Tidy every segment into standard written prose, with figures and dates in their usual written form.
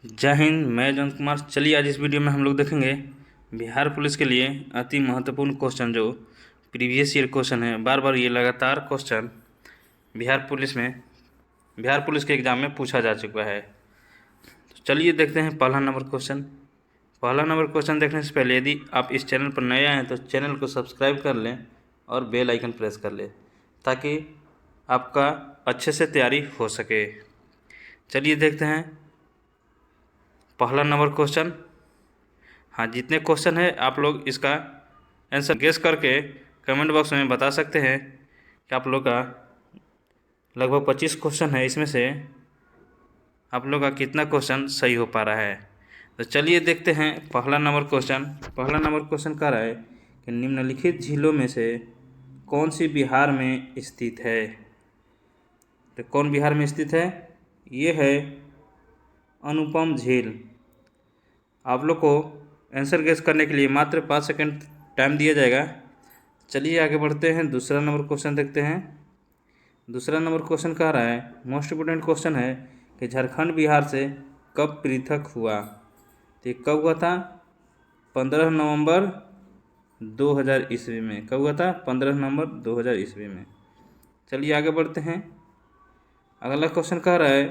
जय हिंद। मैं जयंत कुमार। चलिए आज इस वीडियो में हम लोग देखेंगे बिहार पुलिस के लिए अति महत्वपूर्ण क्वेश्चन जो प्रीवियस ईयर क्वेश्चन है। बार बार ये लगातार क्वेश्चन बिहार पुलिस के एग्ज़ाम में पूछा जा चुका है। तो चलिए देखते हैं पहला नंबर क्वेश्चन देखने से पहले यदि आप इस चैनल पर नए आए हैं तो चैनल को सब्सक्राइब कर लें और बेल आइकन प्रेस कर लें ताकि आपका अच्छे से तैयारी हो सके। चलिए देखते हैं पहला नंबर क्वेश्चन। हाँ, जितने क्वेश्चन है आप लोग इसका आंसर गेस करके कमेंट बॉक्स में बता सकते हैं कि आप लोग का लगभग 25 क्वेश्चन है, इसमें से आप लोग का कितना क्वेश्चन सही हो पा रहा है। तो चलिए देखते हैं पहला नंबर क्वेश्चन कह रहा है कि निम्नलिखित झीलों में से कौन सी बिहार में स्थित है। तो कौन बिहार में स्थित है? ये है अनुपम झील। आप लोग को आंसर गेस करने के लिए मात्र 5 सेकंड टाइम दिया जाएगा। चलिए आगे बढ़ते हैं, दूसरा नंबर क्वेश्चन देखते हैं। दूसरा नंबर क्वेश्चन कह रहा है, मोस्ट इम्पोर्टेंट क्वेश्चन है कि झारखंड बिहार से कब पृथक हुआ। तो ये कब हुआ था? 15 नवंबर 2000 ईस्वी में। कब हुआ था? 15 नवंबर 2000 ईस्वी में। चलिए आगे बढ़ते हैं। अगला क्वेश्चन कह रहा है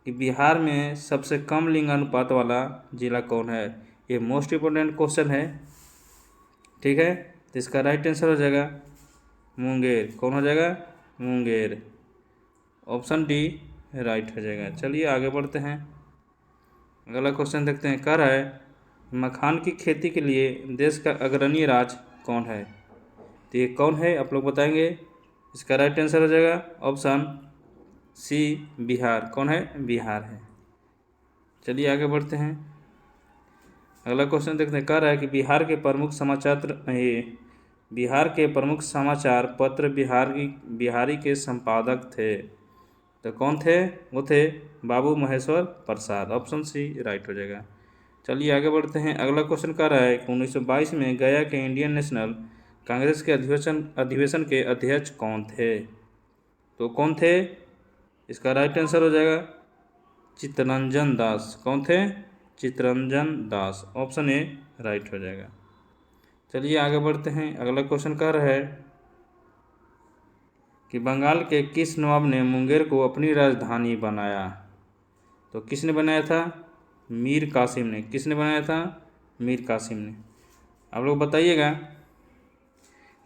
कि बिहार में सबसे कम लिंग अनुपात वाला जिला कौन है। ये मोस्ट इम्पोर्टेंट क्वेश्चन है, ठीक है। तो इसका राइट आंसर हो जाएगा मुंगेर। कौन हो जाएगा? मुंगेर। ऑप्शन डी राइट हो जाएगा। चलिए आगे बढ़ते हैं। अगला क्वेश्चन देखते हैं। कह रहा है मखान की खेती के लिए देश का अग्रणी राज्य कौन है। तो ये कौन है आप लोग बताएंगे। इसका राइट आंसर हो जाएगा ऑप्शन सी बिहार। कौन है? बिहार है। चलिए आगे बढ़ते हैं। अगला क्वेश्चन देखते हैं। कह रहा है कि बिहार के प्रमुख समाचार पत्र बिहारी के संपादक थे। तो कौन थे? वो थे बाबू महेश्वर प्रसाद। ऑप्शन सी राइट हो जाएगा। चलिए आगे बढ़ते हैं। अगला क्वेश्चन कह रहा है कि 1922 में गया के इंडियन नेशनल कांग्रेस के अधिवेशन के अध्यक्ष कौन थे। तो कौन थे? इसका राइट आंसर हो जाएगा चित्तरंजन दास। कौन थे? Chittaranjan Das. Option A right हो जाएगा। चलिए आगे बढ़ते हैं। अगला क्वेश्चन कह रहा है कि बंगाल के किस नवाब ने मुंगेर को अपनी राजधानी बनाया। तो किसने बनाया था? मीर कासिम ने। किसने बनाया था? मीर कासिम ने। आप लोग बताइएगा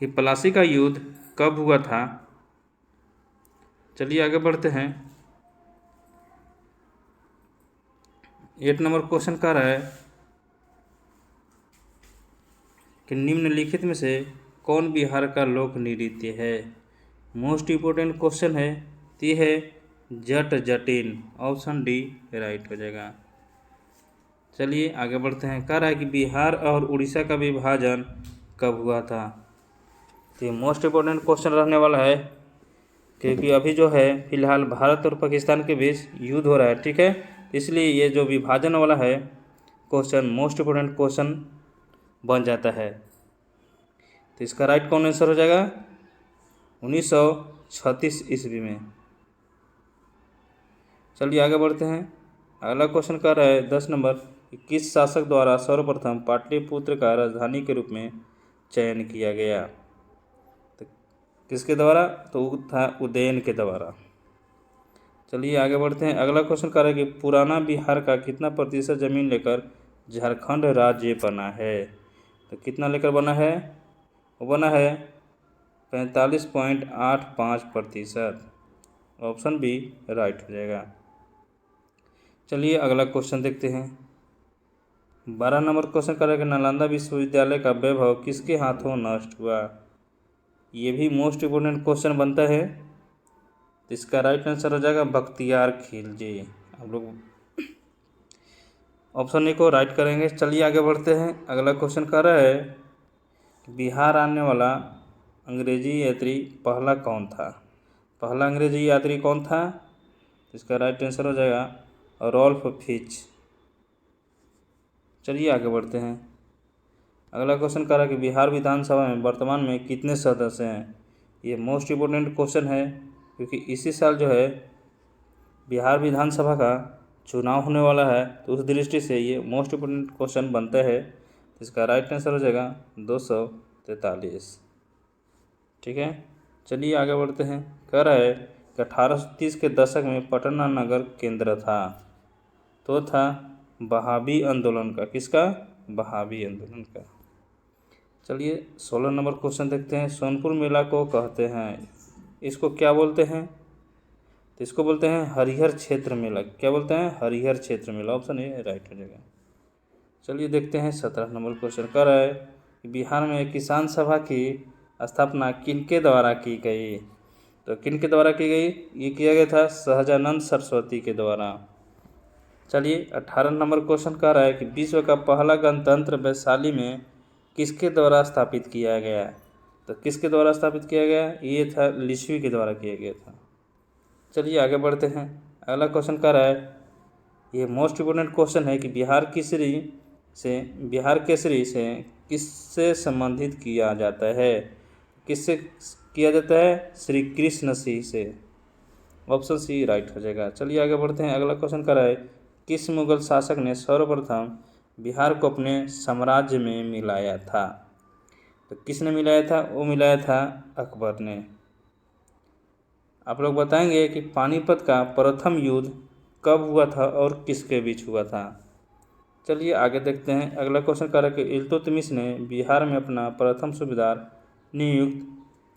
कि प्लासी का युद्ध कब हुआ था। चलिए आगे बढ़ते हैं। 8 नंबर क्वेश्चन कह रहा है कि निम्नलिखित में से कौन बिहार का लोक नृत्य है। मोस्ट इम्पोर्टेंट क्वेश्चन है। ये है Jat Jatin. Option D right हो जाएगा। चलिए आगे बढ़ते हैं। कह रहा है कि बिहार और उड़ीसा का विभाजन कब हुआ था। तो ये मोस्ट इम्पोर्टेंट क्वेश्चन रहने वाला है क्योंकि अभी जो है फिलहाल भारत और पाकिस्तान के बीच युद्ध हो रहा है, ठीक है। इसलिए ये जो विभाजन वाला है क्वेश्चन मोस्ट इम्पोर्टेंट क्वेश्चन बन जाता है। तो इसका राइट कौन आंसर हो जाएगा? 1936 ईस्वी में। चलिए आगे बढ़ते हैं। अगला क्वेश्चन कर रहा है 10 नंबर कि किस शासक द्वारा सर्वप्रथम पाटलिपुत्र का राजधानी के रूप में चयन किया गया। तो किसके द्वारा? तो वो था उदयन के द्वारा। चलिए आगे बढ़ते हैं। अगला क्वेश्चन कर रहा है कि पुराना बिहार का कितना प्रतिशत जमीन लेकर झारखंड राज्य बना है। तो कितना लेकर बना है? वो बना है 45.85%। ऑप्शन बी राइट हो जाएगा। चलिए अगला क्वेश्चन देखते हैं। 12 नंबर क्वेश्चन कर रहा है कि नालंदा विश्वविद्यालय का वैभव किसके हाथों नष्ट हुआ। ये भी मोस्ट इम्पोर्टेंट क्वेश्चन बनता है। तो इसका राइट आंसर हो जाएगा बख्तियार खिलजी। आप लोग ऑप्शन ए को राइट करेंगे। चलिए आगे बढ़ते हैं। अगला क्वेश्चन कर रहा है कि बिहार आने वाला अंग्रेजी यात्री पहला कौन था। पहला अंग्रेजी यात्री कौन था? इसका राइट आंसर हो जाएगा रॉल्फ फिच। चलिए आगे बढ़ते हैं। अगला क्वेश्चन कर रहा है कि बिहार विधानसभा में वर्तमान में कितने सदस्य हैं। ये मोस्ट इम्पोर्टेंट क्वेश्चन है क्योंकि इसी साल जो है बिहार विधानसभा का चुनाव होने वाला है, तो उस दृष्टि से ये मोस्ट इम्पोर्टेंट क्वेश्चन बनता है। तो इसका राइट आंसर हो जाएगा 243। ठीक है, चलिए आगे बढ़ते हैं। कह रहा है कि 1830 के दशक में पटना नगर केंद्र था, तो था बहावी आंदोलन का। किसका? बहावी आंदोलन का। चलिए 16 नंबर क्वेश्चन देखते हैं। सोनपुर मेला को कहते हैं, इसको क्या बोलते हैं? तो इसको बोलते हैं हरिहर क्षेत्र मेला। क्या बोलते हैं? हरिहर क्षेत्र मेला। ऑप्शन ए राइट हो जाएगा। चलिए देखते हैं 17 नंबर क्वेश्चन। कर रहा है कि बिहार में किसान सभा की स्थापना किनके द्वारा की गई? तो किनके द्वारा की गई? ये किया गया था सहजानंद सरस्वती के द्वारा। चलिए 18 नंबर क्वेश्चन कह रहा है कि विश्व का पहला गणतंत्र वैशाली में किसके द्वारा स्थापित किया गया? तो किसके द्वारा स्थापित किया गया? ये था लिच्छवी के द्वारा किया गया था। चलिए आगे बढ़ते हैं। अगला क्वेश्चन कह रहा है, ये मोस्ट इम्पोर्टेंट क्वेश्चन है कि बिहार केसरी से किससे संबंधित किया जाता है? किससे किया जाता है? श्री कृष्ण सिंह से। ऑप्शन सी राइट हो जाएगा। चलिए आगे बढ़ते हैं। अगला क्वेश्चन कर रहा है, किस मुगल शासक ने सर्वप्रथम बिहार को अपने साम्राज्य में मिलाया था? तो किसने मिलाया था? वो मिलाया था अकबर ने। आप लोग बताएंगे कि पानीपत का प्रथम युद्ध कब हुआ था और किसके बीच हुआ था? चलिए आगे देखते हैं। अगला क्वेश्चन कर रहा है कि इल्तुतमिश ने बिहार में अपना प्रथम सूबेदार नियुक्त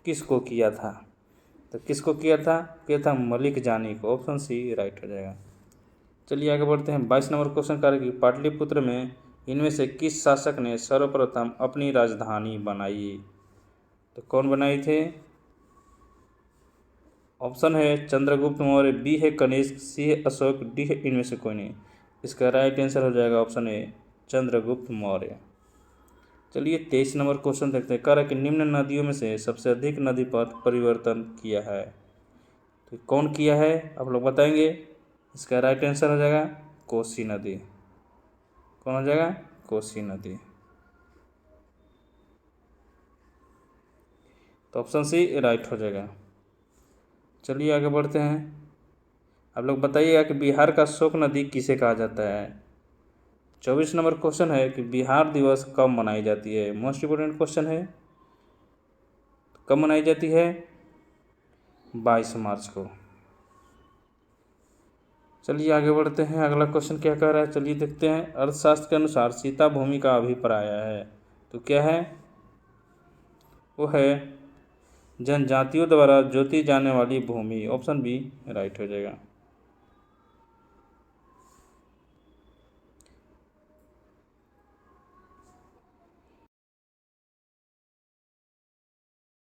किसको किया था? तो किसको किया था? किया था मलिक जानी को। ऑप्शन सी राइट हो जाएगा। चलिए आगे बढ़ते हैं। 22 नंबर क्वेश्चन कर रहा है कि पाटलिपुत्र में इनमें से किस शासक ने सर्वप्रथम अपनी राजधानी बनाई? तो कौन बनाई थे? ऑप्शन है चंद्रगुप्त मौर्य, बी है कनिष्क, सी है अशोक, डी है इनमें से कोई नहीं। इसका राइट आंसर हो जाएगा ऑप्शन ए चंद्रगुप्त मौर्य। चलिए 23 नंबर क्वेश्चन देखते हैं। कह रहा है कि निम्न नदियों में से सबसे अधिक नदी पथ परिवर्तन किया है, तो कौन किया है? आप लोग बताएंगे। इसका राइट आंसर हो जाएगा कोसी नदी। कौन हो जाएगा? कोसी नदी। तो ऑप्शन सी राइट हो जाएगा। चलिए आगे बढ़ते हैं। आप लोग बताइएगा कि बिहार का शोक नदी किसे कहा जाता है? 24 नंबर क्वेश्चन है कि बिहार दिवस कब मनाई जाती है? मोस्ट इम्पोर्टेंट क्वेश्चन है। कब मनाई जाती है? 22 मार्च को। चलिए आगे बढ़ते हैं। अगला क्वेश्चन क्या कह रहा है? चलिए देखते हैं। अर्थशास्त्र के अनुसार सीता भूमि का अभिप्राय है, तो क्या है? वो है जनजातियों द्वारा जोती जाने वाली भूमि। ऑप्शन बी राइट हो जाएगा।